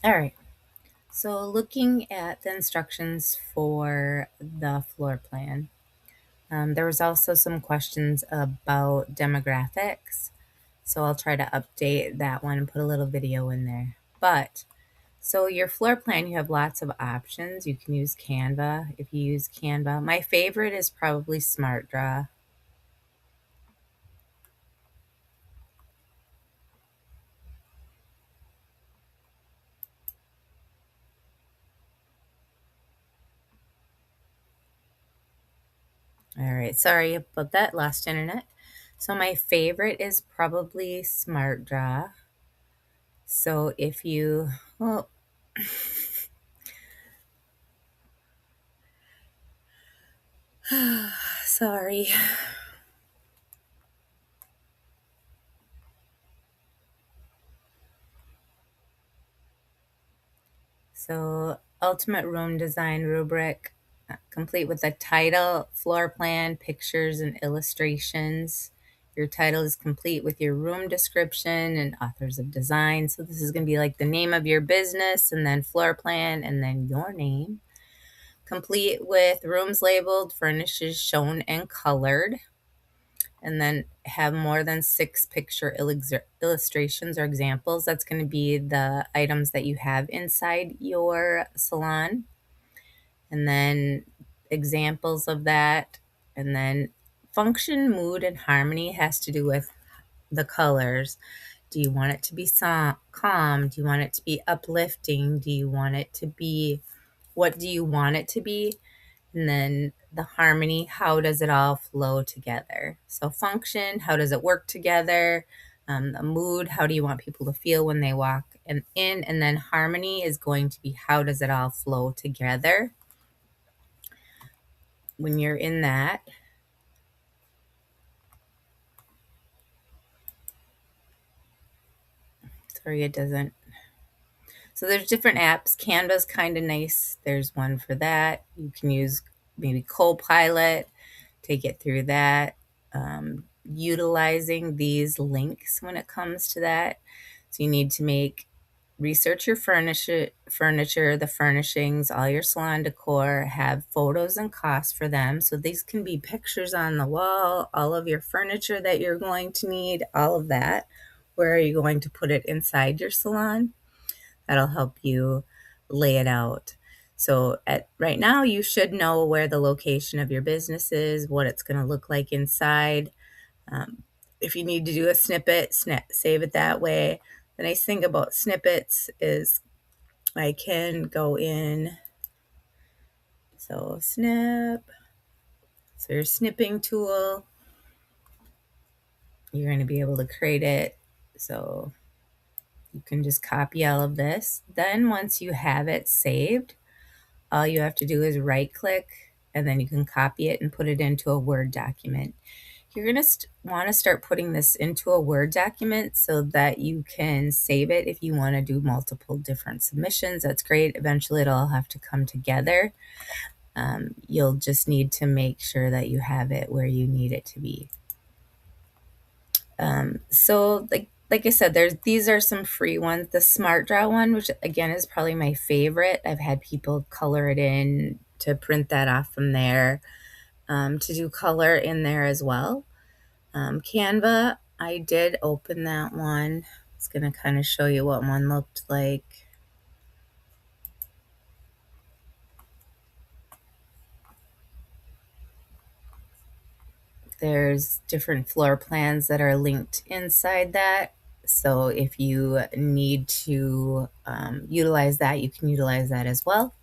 All right. So looking at the instructions for the floor plan, there was also some questions about demographics. So I'll try to update that one and put a little video in there. But so your floor plan, you have lots of options. You can use Canva if you use Canva. My favorite is probably SmartDraw. All right, sorry about that, lost internet. So my favorite is probably SmartDraw. So if you, well, sorry. So ultimate room design rubric, complete with a title, floor plan, pictures, and illustrations. Your title is complete with your room description and authors of design. So this is going to be like the name of your business and then floor plan and then your name. Complete with rooms labeled, furnishes shown and colored, and then have more than 6 picture illustrations or examples. That's going to be the items that you have inside your salon, and then examples of that. And then function, mood, and harmony has to do with the colors. Do you want it to be calm? Do you want it to be uplifting? Do you want it to be, what do you want it to be? And then the harmony, how does it all flow together? So function, how does it work together? The mood, how do you want people to feel when they walk in? And then harmony is going to be how does it all flow together when you're in that. Sorry, it doesn't. So there's different apps. Canva's kind of nice. There's one for that. You can use maybe Copilot to get through that. Utilizing these links when it comes to that. So you need to research your furniture, the furnishings, all your salon decor, have photos and costs for them. So these can be pictures on the wall, all of your furniture that you're going to need, all of that. Where are you going to put it inside your salon? That'll help you lay it out. So at right now, you should know where the location of your business is, what it's going to look like inside. If you need to do a snippet, save it that way. The nice thing about snippets is I can go in. So snip. So your snipping tool, you're going to be able to create it. So you can just copy all of this. Then once you have it saved, all you have to do is right click and then you can copy it and put it into a Word document. You're going to want to start putting this into a Word document so that you can save it if you want to do multiple different submissions. That's great. Eventually it'll all have to come together. You'll just need to make sure that you have it where you need it to be. So like I said, these are some free ones. The Smart Draw one, which again is probably my favorite. I've had people color it in to print that off from there, to do color in there as well. Canva, I did open that one. It's going to kind of show you what one looked like. There's different floor plans that are linked inside that. So if you need to utilize that, you can utilize that as well.